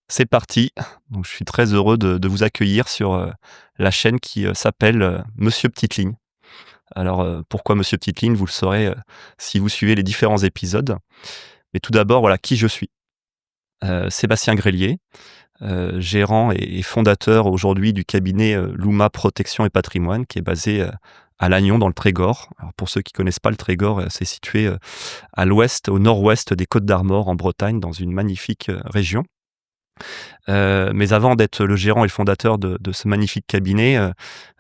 C'est parti. Donc je suis très heureux de vous accueillir sur, la chaîne qui, s'appelle, Monsieur Petite Ligne. Alors, pourquoi Monsieur Petite Ligne? Vous le saurez, si vous suivez les différents épisodes. Mais tout d'abord, voilà, qui je suis? Sébastien Grélier, gérant et fondateur aujourd'hui du cabinet, Luma Protection et Patrimoine qui est basé, à Lannion dans le Trégor. Alors pour ceux qui connaissent pas le Trégor, c'est situé, à l'ouest, au nord-ouest des Côtes d'Armor en Bretagne, dans une magnifique, région. Mais avant d'être le gérant et le fondateur de ce magnifique cabinet,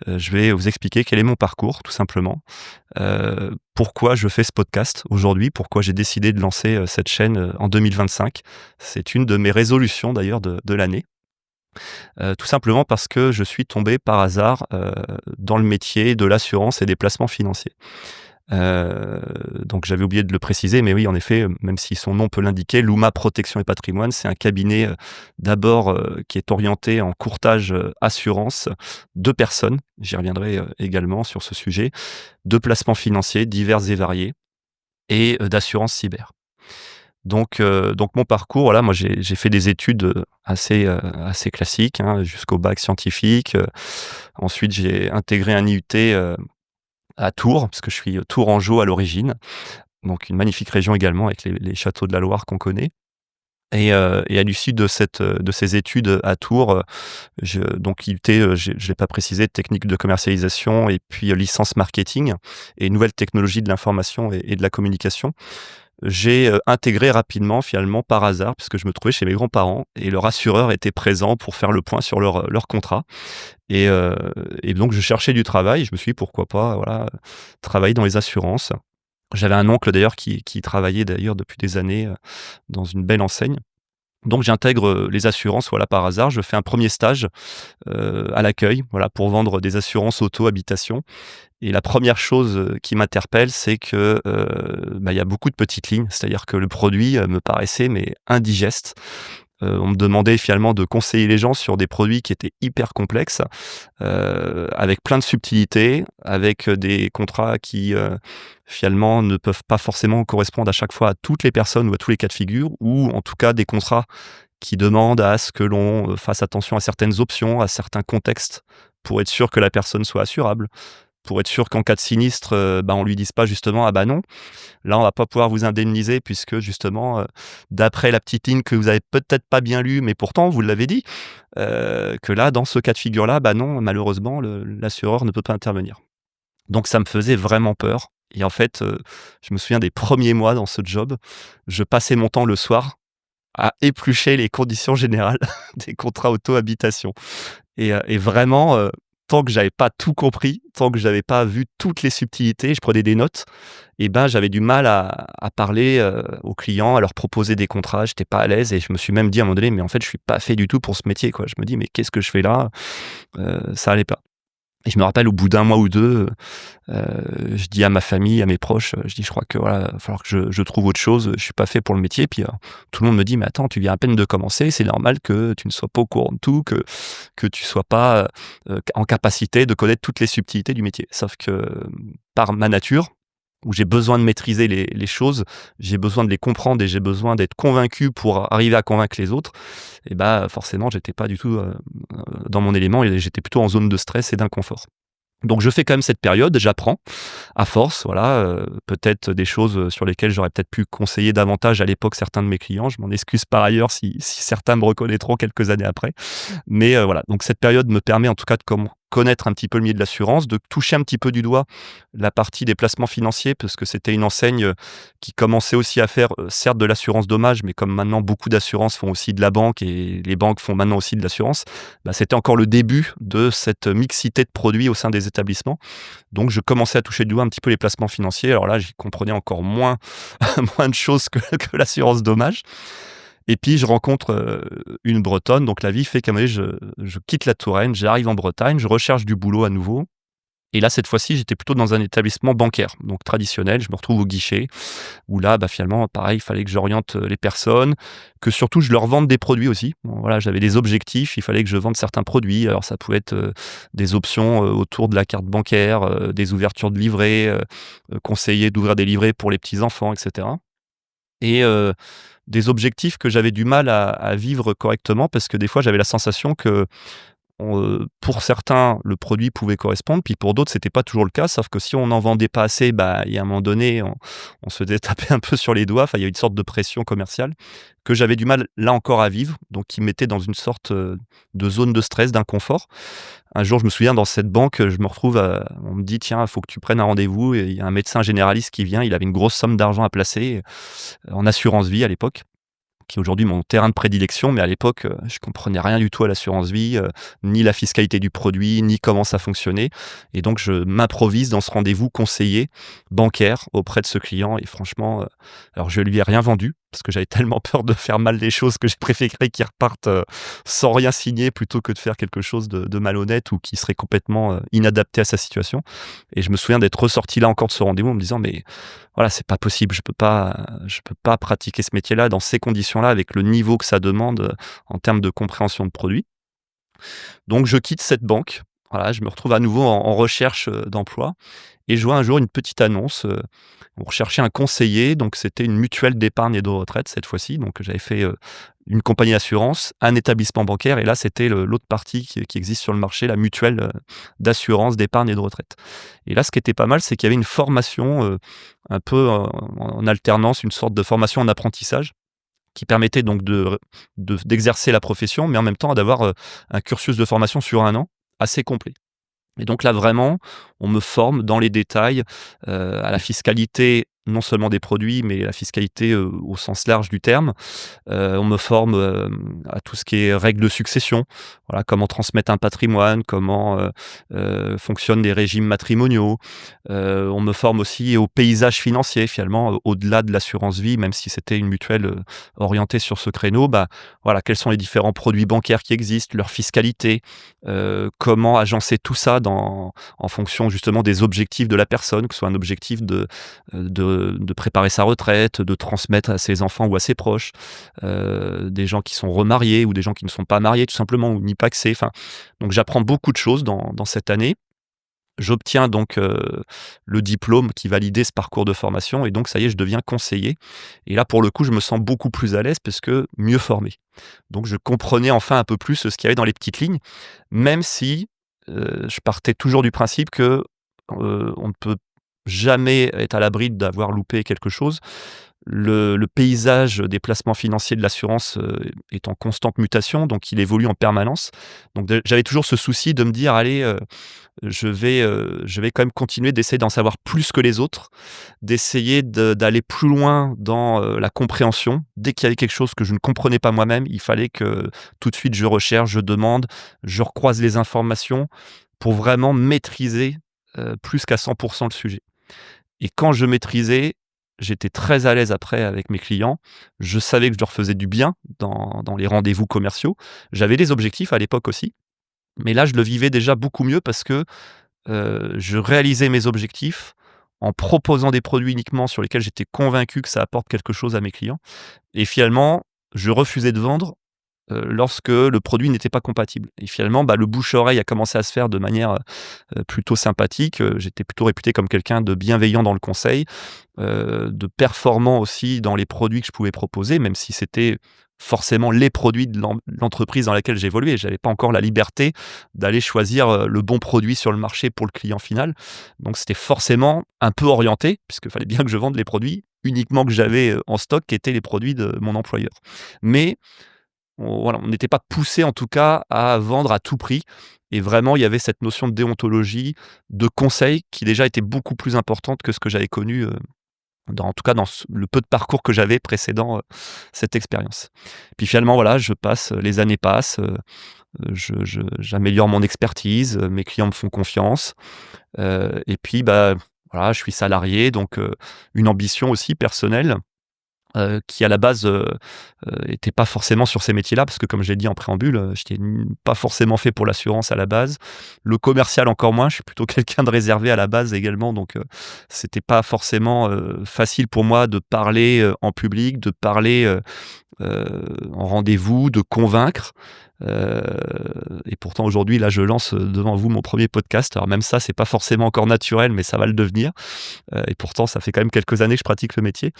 je vais vous expliquer quel est mon parcours, tout simplement. Pourquoi je fais ce podcast aujourd'hui, pourquoi j'ai décidé de lancer, cette chaîne, en 2025. C'est une de mes résolutions d'ailleurs de l'année. Tout simplement parce que je suis tombé par hasard, dans le métier de l'assurance et des placements financiers. Heu, donc j'avais oublié de le préciser, mais oui, en effet, même si son nom peut l'indiquer, Luma Protection et Patrimoine, c'est un cabinet, d'abord, qui est orienté en courtage, assurance de personnes, j'y reviendrai, également sur ce sujet, de placements financiers divers et variés et d'assurance cyber. Donc mon parcours, voilà, moi j'ai fait des études, assez classiques, hein, jusqu'au bac scientifique. Ensuite j'ai intégré un IUT, à Tours, parce que je suis, tourangeau à l'origine, donc une magnifique région également avec les châteaux de la Loire qu'on connaît et à l'issue de ces études à Tours, donc IUT, je l'ai pas précisé, technique de commercialisation et puis, licence marketing et nouvelles technologies de l'information et de la communication. J'ai, intégré rapidement finalement par hasard, puisque je me trouvais chez mes grands-parents et leur assureur était présent pour faire le point sur leur contrat et heu et donc je cherchais du travail. Je me suis dit: «Pourquoi pas, voilà, travailler dans les assurances». J'avais un oncle d'ailleurs qui travaillait d'ailleurs depuis des années, dans une belle enseigne. Donc j'intègre, les assurances, voilà, par hasard. Je fais un premier stage, à l'accueil, voilà, pour vendre des assurances auto, habitation et la première chose, qui m'interpelle, c'est que, il y a beaucoup de petites lignes. C'est-à-dire que le produit, me paraissait mais indigeste. On me demandait finalement de conseiller les gens sur des produits qui étaient hyper complexes, avec plein de subtilités, avec, des contrats qui, finalement ne peuvent pas forcément correspondre à chaque fois à toutes les personnes ou à tous les cas de figure ou en tout cas des contrats qui demandent à ce que l'on, fasse attention à certaines options, à certains contextes pour être sûr que la personne soit assurable, pour être sûr qu'en cas de sinistre, on lui dise pas justement: «Ah bah non, là on va pas pouvoir vous indemniser puisque justement, d'après la petite ligne que vous avez peut-être pas bien lue, mais pourtant vous l'avez dit, que là dans ce cas de figure-là, bah non malheureusement l'assureur ne peut pas intervenir». Donc ça me faisait vraiment peur et en fait, je me souviens des premiers mois dans ce job, je passais mon temps le soir à éplucher les conditions générales des contrats auto-habitation et vraiment, tant que j'avais pas tout compris, tant que j'avais pas vu toutes les subtilités, je prenais des notes et ben, j'avais du mal à parler, aux clients, à leur proposer des contrats. J'étais pas à l'aise et je me suis même dit à un moment donné: «Mais en fait, je suis pas fait du tout pour ce métier, quoi». Je me dis: «Mais qu'est-ce que je fais là?» Ça allait pas et je me rappelle au bout d'un mois ou 2, je dis à ma famille, à mes proches, je dis: «Je crois que voilà, il va falloir que je trouve autre chose, je suis pas fait pour le métier». Puis, tout le monde me dit: «Mais attends, tu viens à peine de commencer, c'est normal que tu ne sois pas au courant de tout, que tu sois pas, en capacité de connaître toutes les subtilités du métier». Sauf que, par ma nature, où j'ai besoin de maîtriser les choses, j'ai besoin de les comprendre et j'ai besoin d'être convaincu pour arriver à convaincre les autres et bah, forcément, j'étais pas du tout, dans mon élément et j'étais plutôt en zone de stress et d'inconfort. Donc je fais quand même cette période, j'apprends à force, voilà, peut-être des choses, sur lesquelles j'aurais peut-être pu conseiller davantage à l'époque certains de mes clients. Je m'en excuse par ailleurs si certains me reconnaîtront quelques années après. Mais voilà, donc cette période me permet en tout cas de connaître un petit peu le milieu de l'assurance, de toucher un petit peu du doigt la partie des placements financiers parce que c'était une enseigne, qui commençait aussi à faire, certes de l'assurance dommage, mais comme maintenant beaucoup d'assurances font aussi de la banque et les banques font maintenant aussi de l'assurance, bah, c'était encore le début de cette mixité de produits au sein des établissements. Donc je commençais à toucher du doigt un petit peu les placements financiers. Alors là, j'y comprenais encore moins moins de choses que l'assurance dommage. Et puis je rencontre, une Bretonne, donc la vie fait qu'à un moment donné, je quitte la Touraine, j'arrive en Bretagne, je recherche du boulot à nouveau et là, cette fois-ci, j'étais plutôt dans un établissement bancaire, donc traditionnel. Je me retrouve au guichet où là, bah, finalement, pareil, il fallait que j'oriente, les personnes, que surtout je leur vende des produits aussi. Bon voilà, j'avais des objectifs, il fallait que je vende certains produits. Alors ça pouvait être, des options, autour de la carte bancaire, des ouvertures de livrets, conseiller d'ouvrir des livrets pour les petits enfants et cetera et des objectifs que j'avais du mal à vivre correctement parce que des fois j'avais la sensation que pour certains, le produit pouvait correspondre, puis pour d'autres, c'était pas toujours le cas. Sauf que si on n'en vendait pas assez, bah, il y a un moment donné, on se faisait taper un peu sur les doigts. Enfin, il y a une sorte de pression commerciale que j'avais du mal, là encore, à vivre, donc qui me mettait dans une sorte, de zone de stress, d'inconfort. Un jour, je me souviens dans cette banque, je me retrouve on me dit: «Tiens, il faut que tu prennes un rendez-vous» et il y a un médecin généraliste qui vient. Il avait une grosse somme d'argent à placer, en assurance vie à l'époque, qui est aujourd'hui mon terrain de prédilection, mais à l'époque, je comprenais rien du tout à l'assurance vie, ni la fiscalité du produit, ni comment ça fonctionnait et donc je m'improvise dans ce rendez-vous conseiller bancaire auprès de ce client et franchement, alors je lui ai rien vendu parce que j'avais tellement peur de faire mal les choses que j'ai préféré qu'il reparte, sans rien signer plutôt que de faire quelque chose de malhonnête ou qui serait complètement, inadapté à sa situation et je me souviens d'être ressorti là encore de ce rendez-vous en me disant: «Mais voilà, c'est pas possible, je peux pas pratiquer ce métier-là dans ces conditions-là avec le niveau que ça demande, en termes de compréhension de produits. Donc je quitte cette banque. Voilà, je me retrouve à nouveau en recherche, d'emploi et je vois un jour une petite annonce, on recherchait un conseiller, donc c'était une mutuelle d'épargne et de retraite cette fois-ci. Donc j'avais fait, une compagnie d'assurance, un établissement bancaire et là c'était l'autre partie qui existe sur le marché, la mutuelle, d'assurance, d'épargne et de retraite. Et là, ce qui était pas mal, c'est qu'il y avait une formation, un peu en alternance, une sorte de formation en apprentissage qui permettait donc d'exercer la profession, mais en même temps d'avoir, un cursus de formation sur un an assez complet. Et donc là, vraiment, on me forme dans les détails, à la fiscalité, non seulement des produits, mais la fiscalité, au sens large du terme. On me forme, à tout ce qui est règles de succession. Voilà, comment transmettre un patrimoine, comment, fonctionnent les régimes matrimoniaux. On me forme aussi au paysage financier finalement, au-delà de l'assurance vie, même si c'était une mutuelle, orientée sur ce créneau, bah, voilà, quels sont les différents produits bancaires qui existent, leur fiscalité, comment agencer tout ça en fonction justement des objectifs de la personne, que ce soit un objectif de préparer sa retraite, de transmettre à ses enfants ou à ses proches, des gens qui sont remariés ou des gens qui ne sont pas mariés tout simplement ou ni pacsés. Enfin, donc j'apprends beaucoup de choses dans cette année. J'obtiens donc, le diplôme qui validait ce parcours de formation et donc ça y est, je deviens conseiller et là, pour le coup, je me sens beaucoup plus à l'aise parce que mieux formé. Donc je comprenais enfin un peu plus, ce qu'il y avait dans les petites lignes, même si, je partais toujours du principe que, on ne peut jamais être à l'abri d'avoir loupé quelque chose. Le paysage des placements financiers de l'assurance, est en constante mutation, donc il évolue en permanence. Donc j'avais toujours ce souci de me dire: «Allez, je vais quand même continuer d'essayer d'en savoir plus que les autres, d'essayer d'aller plus loin dans, la compréhension. Dès qu'il y avait quelque chose que je ne comprenais pas moi-même, il fallait que tout de suite je recherche, je demande, je recroise les informations pour vraiment maîtriser, plus qu'à 100 le sujet et quand je maîtrisais, j'étais très à l'aise après avec mes clients. Je savais que je leur faisais du bien dans les rendez-vous commerciaux. J'avais des objectifs à l'époque aussi, mais là, je le vivais déjà beaucoup mieux parce que je réalisais mes objectifs en proposant des produits uniquement sur lesquels j'étais convaincu que ça apporte quelque chose à mes clients et finalement, je refusais de vendre, lorsque le produit n'était pas compatible et finalement, bah, le bouche-oreille a commencé à se faire de manière, plutôt sympathique. J'étais plutôt réputé comme quelqu'un de bienveillant dans le conseil, de performant aussi dans les produits que je pouvais proposer, même si c'était forcément les produits de l'entreprise dans laquelle j'évoluais. J'avais pas encore la liberté d'aller choisir, le bon produit sur le marché pour le client final. Donc c'était forcément un peu orienté, puisqu'il fallait bien que je vende les produits uniquement que j'avais, en stock, qui étaient les produits de mon employeur. Mais on n'était pas poussé en tout cas à vendre à tout prix et vraiment il y avait cette notion de déontologie, de conseil qui déjà était beaucoup plus importante que ce que j'avais connu, en tout cas dans le peu de parcours que j'avais précédant, cette expérience. Puis finalement voilà, les années passent, j'améliore mon expertise, mes clients me font confiance, et puis, bah, voilà, je suis salarié donc une ambition aussi personnelle qui à la base, était pas forcément sur ces métiers-là, parce que comme je l'ai dit en préambule, j'étais pas forcément fait pour l'assurance à la base. Le commercial encore moins, je suis plutôt quelqu'un de réservé à la base également, donc c'était pas forcément, facile pour moi de parler, en public, de parler, en rendez-vous, de convaincre. Et pourtant aujourd'hui, là, je lance devant vous mon premier podcast. Alors même ça, c'est pas forcément encore naturel, mais ça va le devenir. Et pourtant, ça fait quand même quelques années que je pratique le métier.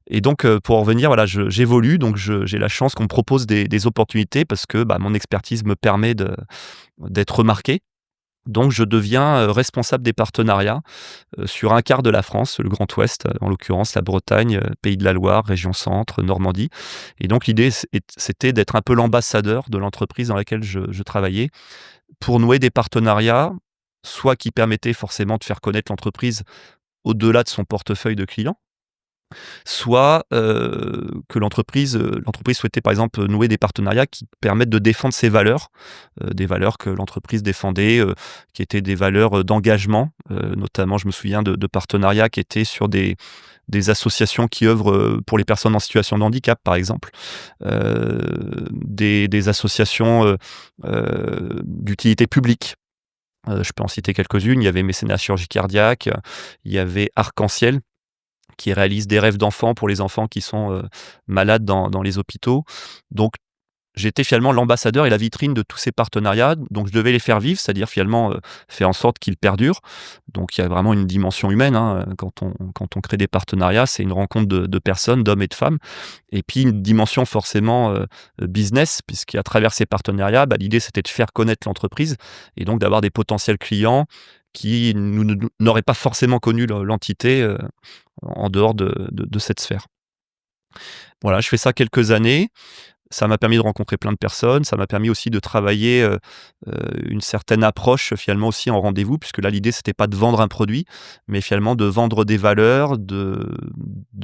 Et donc, pour en revenir, voilà, j'évolue, donc j'ai la chance qu'on me propose des opportunités parce que, mon expertise me permet d'être remarqué. Donc je deviens, responsable des partenariats, sur un quart de la France, le Grand Ouest, en l'occurrence la Bretagne, Pays de la Loire, région Centre, Normandie. Et donc l'idée c'était d'être un peu l'ambassadeur de l'entreprise dans laquelle je travaillais pour nouer des partenariats, soit qui permettaient forcément de faire connaître l'entreprise au-delà de son portefeuille de clients, soit, que l'entreprise souhaitait par exemple nouer des partenariats qui permettent de défendre ses valeurs, des valeurs que l'entreprise défendait, qui étaient des valeurs, d'engagement. Notamment je me souviens de partenariats qui étaient sur des associations qui œuvrent, pour les personnes en situation de handicap par exemple, des associations, d'utilité publique. Je peux en citer quelques-unes. Il y avait Mécénat Chirurgie Cardiaque, il y avait Arc-en-Ciel qui réalise des rêves d'enfants pour les enfants qui sont, malades dans les hôpitaux. Donc j'étais finalement l'ambassadeur et la vitrine de tous ces partenariats, donc je devais les faire vivre, c'est-à-dire finalement, faire en sorte qu'ils perdurent. Donc il y a vraiment une dimension humaine, hein, quand on crée des partenariats, c'est une rencontre de personnes, d'hommes et de femmes. Et puis une dimension forcément, business, puisqu'à travers ces partenariats, l'idée c'était de faire connaître l'entreprise et donc d'avoir des potentiels clients qui n'auraient pas forcément connu l'entité, en dehors de cette sphère. Voilà, je fais ça quelques années. Ça m'a permis de rencontrer plein de personnes. Ça m'a permis aussi de travailler, une certaine approche finalement aussi en rendez-vous, puisque là l'idée c'était pas de vendre un produit, mais finalement de vendre des valeurs, de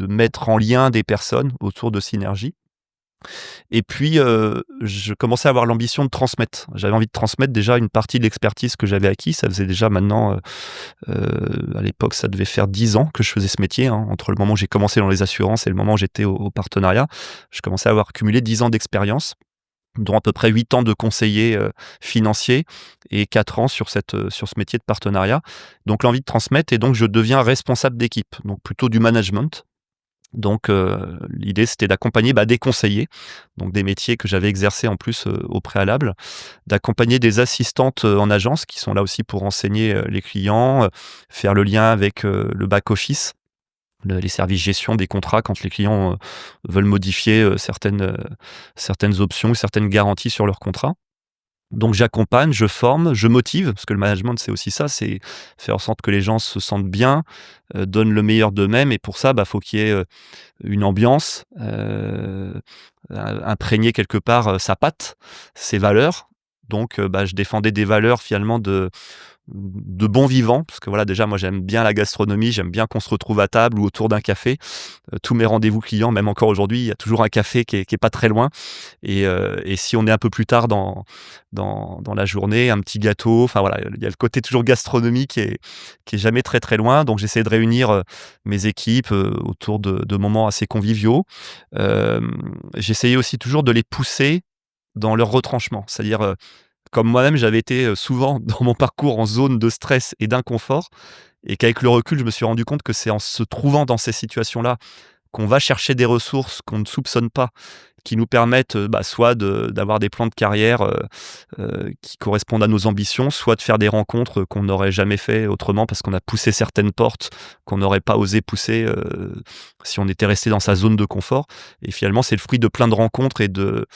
mettre en lien des personnes autour de synergies. Et puis, je commençais à avoir l'ambition de transmettre. J'avais envie de transmettre déjà une partie de l'expertise que j'avais acquis. Ça faisait déjà maintenant, à l'époque, ça devait faire 10 ans que je faisais ce métier, hein. Entre le moment où j'ai commencé dans les assurances et le moment où j'étais au partenariat, je commençais à avoir cumulé 10 ans d'expérience, dont à peu près 8 ans de conseiller, financier et 4 ans sur ce métier de partenariat. Donc l'envie de transmettre et donc je deviens responsable d'équipe, donc plutôt du management. Donc l'idée c'était d'accompagner, des conseillers, donc des métiers que j'avais exercés en plus, au préalable, d'accompagner des assistantes, en agence qui sont là aussi pour renseigner, les clients, faire le lien avec, le back office, les services gestion des contrats quand les clients, veulent modifier, certaines options ou certaines garanties sur leurs contrats. Donc j'accompagne, je forme, je motive, parce que le management, c'est aussi ça, c'est faire en sorte que les gens se sentent bien, donnent le meilleur d'eux-mêmes et pour ça, faut qu'il y ait, une ambiance, imprégner quelque part, sa patte, ses valeurs. Donc je défendais des valeurs finalement de bons vivants, parce que voilà, déjà moi j'aime bien la gastronomie, j'aime bien qu'on se retrouve à table ou autour d'un café. Tous mes rendez-vous clients, même encore aujourd'hui, il y a toujours un café qui est pas très loin et si on est un peu plus tard dans la journée, un petit gâteau, enfin voilà, il y a le côté toujours gastronomique qui est jamais très, très loin. Donc j'essaie de réunir, mes équipes, autour de moments assez conviviaux. J'essayais aussi toujours de les pousser dans leur retranchement. C'est-à-dire, comme moi-même, j'avais été, souvent dans mon parcours en zone de stress et d'inconfort et qu'avec le recul, je me suis rendu compte que c'est en se trouvant dans ces situations-là qu'on va chercher des ressources qu'on ne soupçonne pas, qui nous permettent, soit d'avoir des plans de carrière, qui correspondent à nos ambitions, soit de faire des rencontres qu'on n'aurait jamais fait autrement parce qu'on a poussé certaines portes qu'on n'aurait pas osé pousser, si on était resté dans sa zone de confort. Et finalement, c'est le fruit de plein de rencontres et de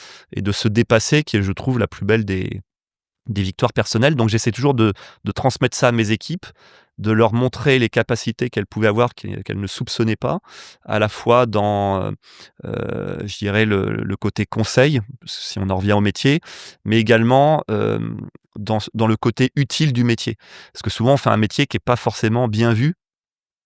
se dépasser qui est, je trouve, la plus belle des victoires personnelles. Donc j'essaie toujours de transmettre ça à mes équipes, de leur montrer les capacités qu'elles pouvaient avoir, qu'elles ne soupçonnaient pas, à la fois dans, je dirais le côté conseil, si on en revient au métier, mais également, dans le côté utile du métier. Parce que souvent on fait un métier qui est pas forcément bien vu.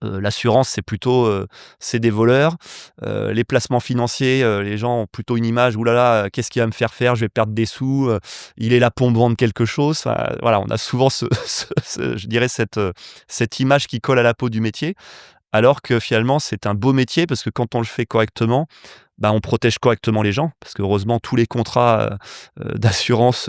L'assurance, c'est plutôt, c'est des voleurs. Les placements financiers, les gens ont plutôt une image: «Ouh là là, qu'est-ce qu'il va me faire faire? Je vais perdre des sous, il est là pour me vendre quelque chose». Enfin, voilà, on a souvent je dirais cette image qui colle à la peau du métier, alors que finalement, c'est un beau métier parce que quand on le fait correctement, bah, on protège correctement les gens parce qu'heureusement tous les contrats, d'assurance,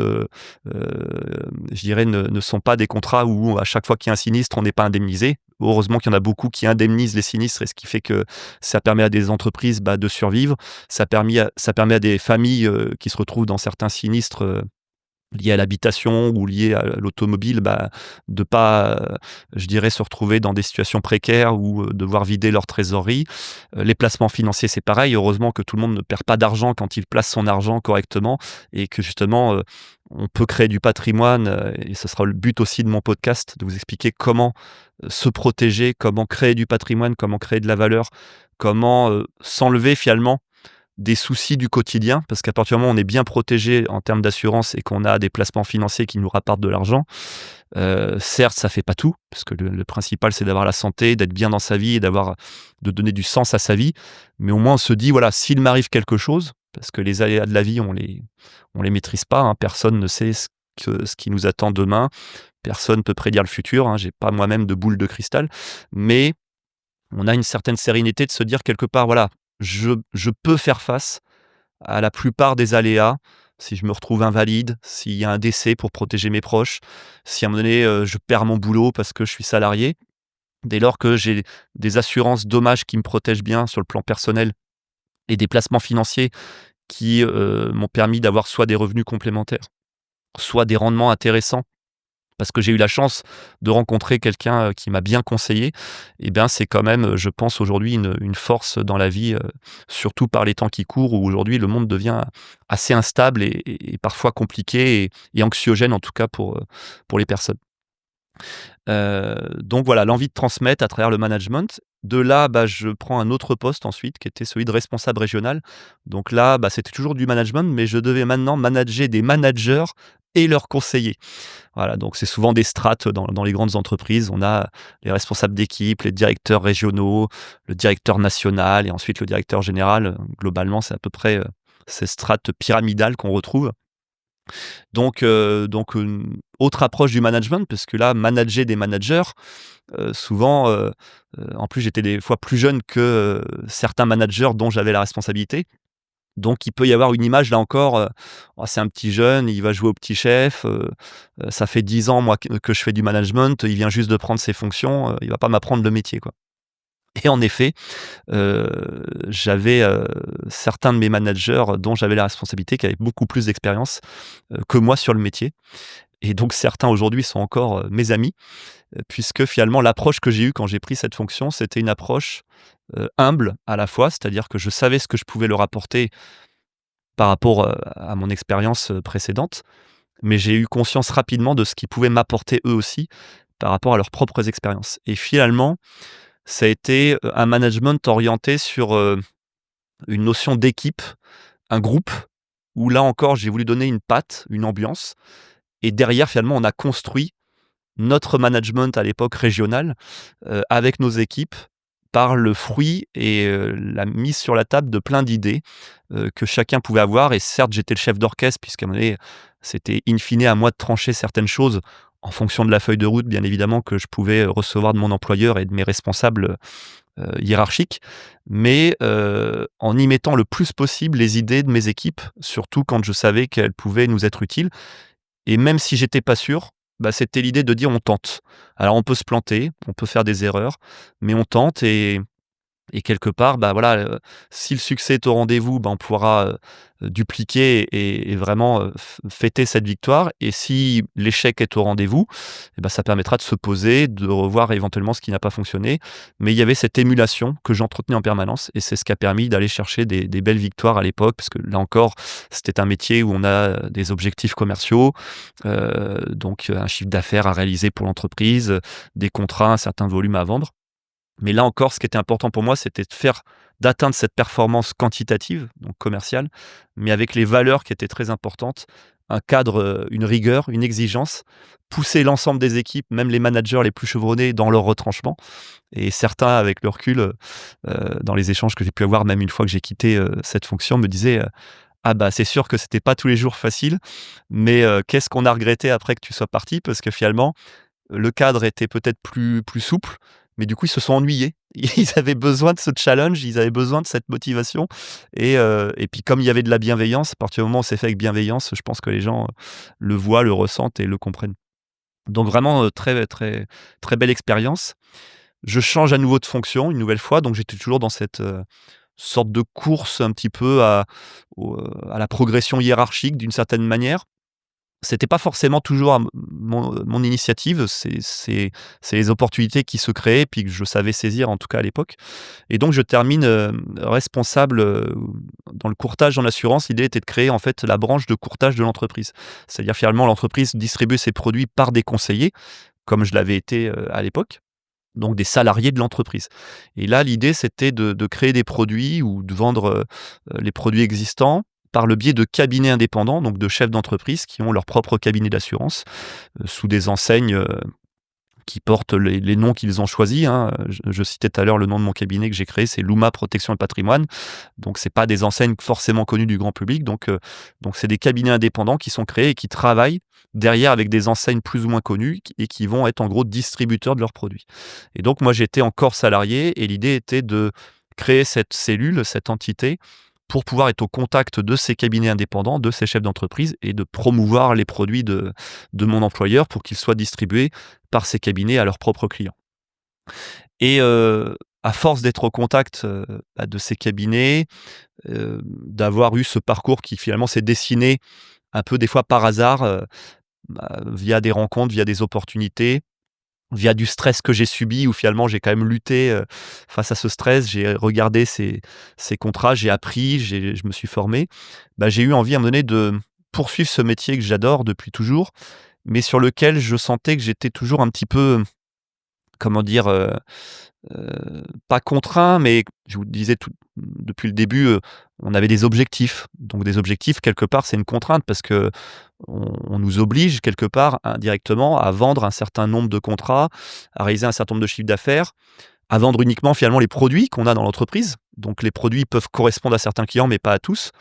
je dirais ne sont pas des contrats où à chaque fois qu'il y a un sinistre, on n'est pas indemnisé. Heureusement qu'il y en a beaucoup qui indemnisent les sinistres et ce qui fait que ça permet à des entreprises, bah, de survivre. Ça permet à des familles, qui se retrouvent dans certains sinistres, liés à l'habitation ou liés à l'automobile, bah, de pas, je dirais, se retrouver dans des situations précaires ou, devoir vider leur trésorerie. Les placements financiers, c'est pareil. Heureusement que tout le monde ne perd pas d'argent quand il place son argent correctement et que justement, on peut créer du patrimoine, et ce sera le but aussi de mon podcast, de vous expliquer comment, se protéger, comment créer du patrimoine, comment créer de la valeur, comment, s'enlever finalement des soucis du quotidien, parce qu'à partir du moment où on est bien protégé en termes d'assurance et qu'on a des placements financiers qui nous rapportent de l'argent, certes, ça fait pas tout, parce que le principal, c'est d'avoir la santé, d'être bien dans sa vie et de donner du sens à sa vie. Mais au moins, on se dit, voilà, s'il m'arrive quelque chose, parce que les aléas de la vie, on les maîtrise pas, hein, personne ne sait ce qui nous attend demain, personne peut prédire le futur, hein, j'ai pas moi-même de boule de cristal, mais on a une certaine sérénité de se dire quelque part, voilà, je peux faire face à la plupart des aléas. Si je me retrouve invalide, s'il y a un décès pour protéger mes proches, si à un moment donné, je perds mon boulot parce que je suis salarié, dès lors que j'ai des assurances dommages qui me protègent bien sur le plan personnel et des placements financiers qui, m'ont permis d'avoir soit des revenus complémentaires, soit des rendements intéressants parce que j'ai eu la chance de rencontrer quelqu'un, qui m'a bien conseillé et bien, c'est quand même, je pense aujourd'hui une force dans la vie, surtout par les temps qui courent où aujourd'hui le monde devient assez instable et parfois compliqué et anxiogène en tout cas pour les personnes. Donc voilà, l'envie de transmettre à travers le management. De là, bah, je prends un autre poste ensuite qui était celui de responsable régional. Donc là, bah, c'était toujours du management, mais je devais maintenant manager des managers et leurs conseillers. Voilà, donc c'est souvent des strates dans les grandes entreprises. On a les responsables d'équipe, les directeurs régionaux, le directeur national et ensuite le directeur général. Globalement, c'est à peu près, ces strates pyramidales qu'on retrouve. Donc une autre approche du management parce que là, manager des managers, souvent, en plus j'étais des fois plus jeune que, certains managers dont j'avais la responsabilité. Donc il peut y avoir une image là encore, «Oh c'est un petit jeune, il va jouer au petit chef, ça fait 10 ans moi que je fais du management, il vient juste de prendre ses fonctions, il va pas m'apprendre le métier quoi». Et en effet, j'avais, certains de mes managers dont j'avais la responsabilité qui avaient beaucoup plus d'expérience, que moi sur le métier et donc certains aujourd'hui sont encore, mes amis, puisque finalement l'approche que j'ai eue quand j'ai pris cette fonction, c'était une approche, humble à la fois, c'est-à-dire que je savais ce que je pouvais leur apporter par rapport, à mon expérience, précédente, mais j'ai eu conscience rapidement de ce qu'ils pouvaient m'apporter eux aussi par rapport à leurs propres expériences et finalement, ça a été, un management orienté sur, une notion d'équipe, un groupe où là encore j'ai voulu donner une patte, une ambiance et derrière finalement on a construit notre management à l'époque régional, avec nos équipes par le fruit et la mise sur la table de plein d'idées, que chacun pouvait avoir et certes j'étais le chef d'orchestre puisqu'à un moment donné, c'était in fine à moi de trancher certaines choses en fonction de la feuille de route bien évidemment que je pouvais recevoir de mon employeur et de mes responsables, hiérarchiques. Mais, en y mettant le plus possible les idées de mes équipes, surtout quand je savais qu'elles pouvaient nous être utiles et même si j'étais pas sûr, bah, c'était l'idée de dire: «On tente». Alors on peut se planter, on peut faire des erreurs, mais on tente et quelque part, bah, voilà, si le succès est au rendez-vous, bah, on pourra, dupliquer et vraiment, fêter cette victoire et si l'échec est au rendez-vous et bah, ça permettra de se poser, de revoir éventuellement ce qui n'a pas fonctionné. Mais il y avait cette émulation que j'entretenais en permanence et c'est ce qui a permis d'aller chercher des belles victoires à l'époque parce que là encore, c'était un métier où on a des objectifs commerciaux, donc un chiffre d'affaires à réaliser pour l'entreprise, des contrats, un certain volume à vendre. Mais là encore, ce qui était important pour moi, c'était d'atteindre cette performance quantitative, donc commerciale, mais avec les valeurs qui étaient très importantes, un cadre, une rigueur, une exigence, pousser l'ensemble des équipes, même les managers les plus chevronnés dans leur retranchement et certains avec le recul, dans les échanges que j'ai pu avoir, même une fois que j'ai quitté, cette fonction, me disaient, «Ah bah, c'est sûr que c'était pas tous les jours facile, mais qu'est-ce qu'on a regretté après que tu sois parti?» parce que finalement, le cadre était peut-être plus souple, mais du coup, ils se sont ennuyés. Ils avaient besoin de ce challenge, ils avaient besoin de cette motivation et puis comme il y avait de la bienveillance, à partir du moment où c'est fait avec bienveillance, je pense que les gens, le voient, le ressentent et le comprennent. Donc vraiment, très, très, très belle expérience. Je change à nouveau de fonction une nouvelle fois, donc j'étais toujours dans cette, sorte de course un petit peu à la progression hiérarchique d'une certaine manière. C'était pas forcément toujours à mon initiative, c'est les opportunités qui se créaient, puis que je savais saisir, en tout cas à l'époque. Et donc je termine, responsable, dans le courtage en assurance. L'idée était de créer en fait la branche de courtage de l'entreprise. C'est-à-dire finalement l'entreprise distribue ses produits par des conseillers, comme je l'avais été, à l'époque, donc des salariés de l'entreprise. Et là, l'idée, c'était de créer des produits ou de vendre, les produits existants par le biais de cabinets indépendants, donc de chefs d'entreprise qui ont leur propre cabinet d'assurance, sous des enseignes, qui portent les noms qu'ils ont choisis, hein. Je citais tout à l'heure le nom de mon cabinet que j'ai créé, c'est Luma Protection et Patrimoine. Donc c'est pas des enseignes forcément connues du grand public. Donc c'est des cabinets indépendants qui sont créés et qui travaillent derrière avec des enseignes plus ou moins connues et qui vont être en gros distributeurs de leurs produits. Et donc moi j'étais encore salarié et l'idée était de créer cette cellule, cette entité pour pouvoir être au contact de ces cabinets indépendants, de ces chefs d'entreprise et de promouvoir les produits de mon employeur pour qu'ils soient distribués par ces cabinets à leurs propres clients. Et à force d'être au contact, de ces cabinets, d'avoir eu ce parcours qui finalement s'est dessiné un peu des fois par hasard, via des rencontres, via des opportunités, via du stress que j'ai subi où finalement j'ai quand même lutté, face à ce stress. J'ai regardé ces contrats, j'ai appris, je me suis formé. Bah, j'ai eu envie à un moment donné de poursuivre ce métier que j'adore depuis toujours, mais sur lequel je sentais que j'étais toujours un petit peu, comment dire? Pas contraint, mais je vous le disais tout depuis le début, on avait des objectifs. Donc des objectifs, quelque part, c'est une contrainte parce qu'on nous oblige quelque part, indirectement, à vendre un certain nombre de contrats, à réaliser un certain nombre de chiffres d'affaires, à vendre uniquement finalement les produits qu'on a dans l'entreprise. Donc les produits peuvent correspondre à certains clients, mais pas à tous.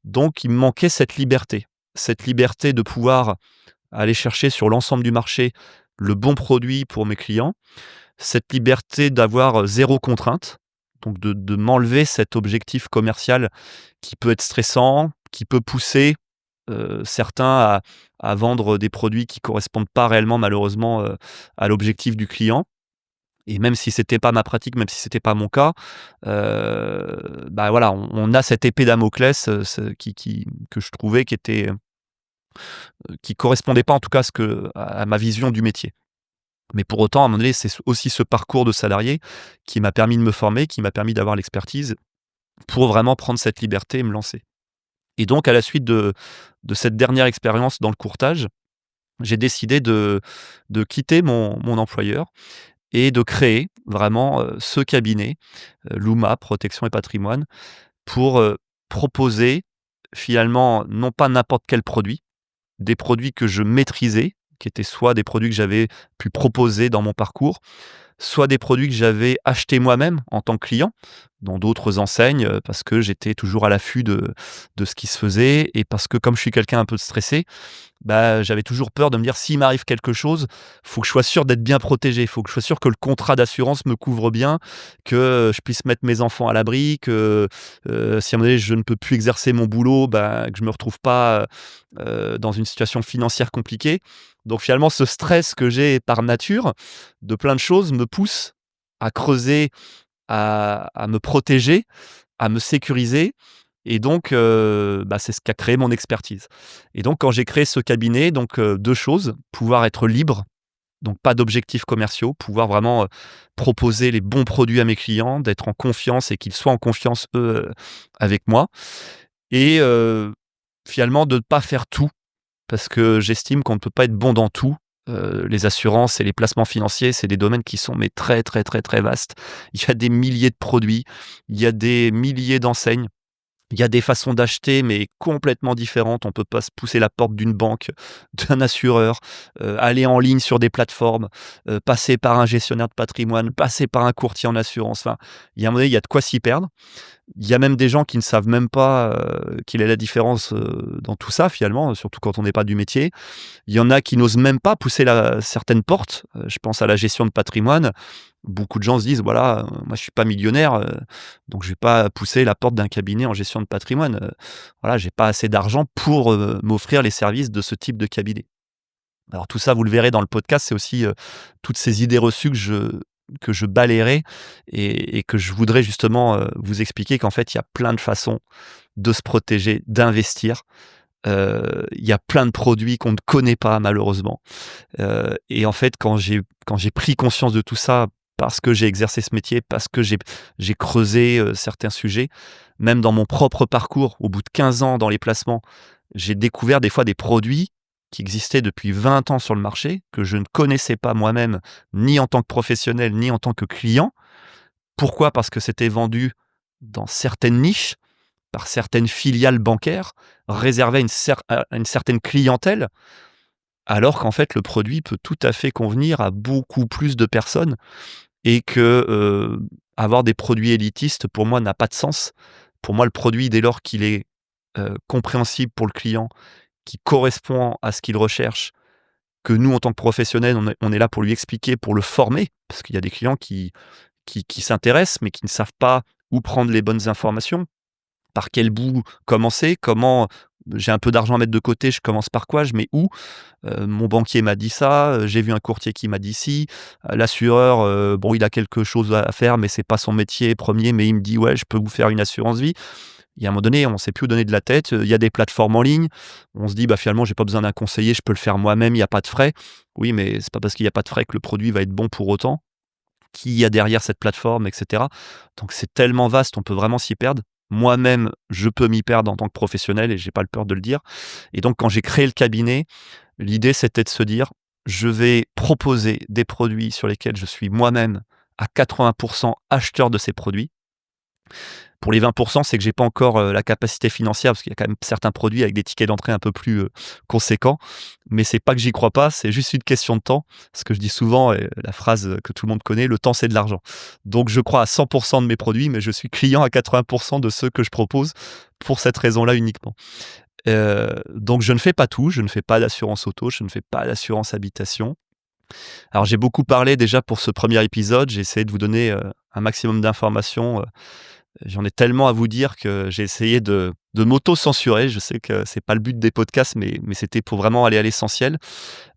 Donc il me manquait cette liberté. Cette liberté de pouvoir aller chercher sur l'ensemble du marché le bon produit pour mes clients, cette liberté d'avoir, 0 contrainte, donc de m'enlever cet objectif commercial qui peut être stressant, qui peut pousser, certains à vendre des produits qui correspondent pas réellement malheureusement, à l'objectif du client. Et même si c'était pas ma pratique, même si c'était pas mon cas, bah, voilà, on a cette épée Damoclès, ce qui que je trouvais qui correspondait pas en tout cas à ma vision du métier. Mais pour autant, à un moment donné, c'est aussi ce parcours de salarié qui m'a permis de me former, qui m'a permis d'avoir l'expertise pour vraiment prendre cette liberté et me lancer. Et donc à la suite de cette dernière expérience dans le courtage, j'ai décidé de quitter mon employeur et de créer vraiment, ce cabinet, Luma Protection et Patrimoine pour, proposer finalement non pas n'importe quel produit, des produits que je maîtrisais, qui étaient soit des produits que j'avais pu proposer dans mon parcours, soit des produits que j'avais achetés moi-même en tant que client, dans d'autres enseignes, parce que j'étais toujours à l'affût de ce qui se faisait et parce que comme je suis quelqu'un un peu stressé, bah, j'avais toujours peur de me dire: «S'il m'arrive quelque chose, faut que je sois sûr d'être bien protégé. Il faut que je sois sûr que le contrat d'assurance me couvre bien, que je puisse mettre mes enfants à l'abri, que, si à un moment donné je ne peux plus exercer mon boulot, bah, que je me retrouve pas, dans une situation financière compliquée». Donc finalement, ce stress que j'ai par nature, de plein de choses, me pousse à creuser, à me protéger, à me sécuriser et donc bah, c'est ce qui a créé mon expertise. Et donc quand j'ai créé ce cabinet, donc 2 choses, pouvoir être libre, donc pas d'objectifs commerciaux, pouvoir vraiment, proposer les bons produits à mes clients, d'être en confiance et qu'ils soient en confiance eux, avec moi et finalement de ne pas faire tout parce que j'estime qu'on ne peut pas être bon dans tout. Les assurances et les placements financiers, c'est des domaines qui sont mais très, très, très, très vastes. Il y a des milliers de produits, il y a des milliers d'enseignes. Il y a des façons d'acheter, mais complètement différentes. On peut pas se pousser la porte d'une banque, d'un assureur, aller en ligne sur des plateformes, passer par un gestionnaire de patrimoine, passer par un courtier en assurance. Enfin, il y a un moment donné, il y a de quoi s'y perdre. Il y a même des gens qui ne savent même pas, quelle est la différence, dans tout ça finalement, surtout quand on n'est pas du métier. Il y en a qui n'osent même pas pousser certaines portes. Je pense à la gestion de patrimoine. Beaucoup de gens se disent: «Voilà, moi je suis pas millionnaire, donc je vais pas pousser la porte d'un cabinet en gestion de patrimoine. Voilà, j'ai pas assez d'argent pour, m'offrir les services de ce type de cabinet». Alors tout ça, vous le verrez dans le podcast, c'est aussi, toutes ces idées reçues que je balayerai et que je voudrais justement, vous expliquer qu'en fait, il y a plein de façons de se protéger, d'investir. Il y a plein de produits qu'on ne connaît pas malheureusement. Et en fait, quand j'ai pris conscience de tout ça, parce que j'ai exercé ce métier, parce que j'ai creusé, certains sujets, même dans mon propre parcours, au bout de 15 ans dans les placements, j'ai découvert des fois des produits qui existaient depuis 20 ans sur le marché, que je ne connaissais pas moi-même, ni en tant que professionnel, ni en tant que client. Pourquoi? Parce que c'était vendu dans certaines niches, par certaines filiales bancaires, réservées à une certaine clientèle, alors qu'en fait le produit peut tout à fait convenir à beaucoup plus de personnes et que, avoir des produits élitistes pour moi n'a pas de sens. Pour moi, le produit dès lors qu'il est, compréhensible pour le client, qui correspond à ce qu'il recherche, que nous en tant que professionnels, on est là pour lui expliquer, pour le former, parce qu'il y a des clients qui s'intéressent mais qui ne savent pas où prendre les bonnes informations. Par quel bout commencer? Comment j'ai un peu d'argent à mettre de côté, je commence par quoi? Je mets où? Mon banquier m'a dit ça, j'ai vu un courtier qui m'a dit ci, l'assureur, bon, il a quelque chose à faire, mais c'est pas son métier premier, mais il me dit: «Ouais, je peux vous faire une assurance vie». Il y a un moment donné, on sait plus où donner de la tête, il y a des plateformes en ligne, on se dit: «Bah, finalement, j'ai pas besoin d'un conseiller, je peux le faire moi-même, il y a pas de frais». Oui, mais c'est pas parce qu'il y a pas de frais que le produit va être bon pour autant. Qui il y a derrière cette plateforme et cetera. Donc c'est tellement vaste, on peut vraiment s'y perdre. Moi-même, je peux m'y perdre en tant que professionnel et j'ai pas le peur de le dire. Et donc quand j'ai créé le cabinet, l'idée c'était de se dire: «Je vais proposer des produits sur lesquels je suis moi-même à 80 acheteur de ces produits». Pour les 20 c'est que j'ai pas encore, la capacité financière parce qu'il y a quand même certains produits avec des tickets d'entrée un peu plus, conséquents. Mais c'est pas que j'y crois pas, c'est juste une question de temps. Ce que je dis souvent et la phrase, que tout le monde connaît: «Le temps, c'est de l'argent». Donc je crois à 100 de mes produits, mais je suis client à 80 de ceux que je propose pour cette raison-là uniquement. Donc je ne fais pas tout, je ne fais pas d'assurance auto, je ne fais pas d'assurance habitation. Alors j'ai beaucoup parlé déjà pour ce premier épisode, j'ai essayé de vous donner, un maximum d'informations. J'en ai tellement à vous dire que j'ai essayé de m'auto-censurer. Je sais que c'est pas le but des podcasts, mais c'était pour vraiment aller à l'essentiel.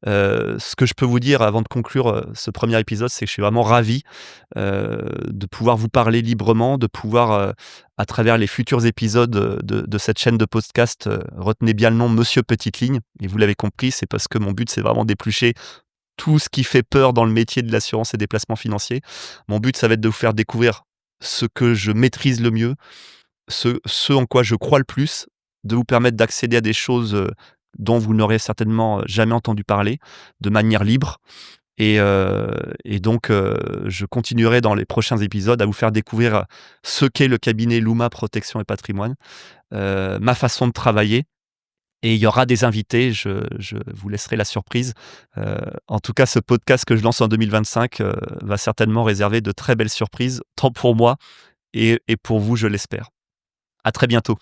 Ce que je peux vous dire avant de conclure, ce premier épisode, c'est que je suis vraiment ravi, de pouvoir vous parler librement, de pouvoir, à travers les futurs épisodes, de cette chaîne de podcast, retenez bien le nom Monsieur Petite Ligne et vous l'avez compris, c'est parce que mon but, c'est vraiment d'éplucher tout ce qui fait peur dans le métier de l'assurance et des placements financiers. Mon but, ça va être de vous faire découvrir ce que je maîtrise le mieux, ce en quoi je crois le plus, de vous permettre d'accéder à des choses, dont vous n'aurez certainement, jamais entendu parler, de manière libre et donc je continuerai dans les prochains épisodes à vous faire découvrir, ce qu'est le cabinet Luma Protection et Patrimoine, ma façon de travailler et il y aura des invités, je vous laisserai la surprise. En tout cas, ce podcast que je lance en 2025, va certainement réserver de très belles surprises, tant pour moi et pour vous, je l'espère. À très bientôt.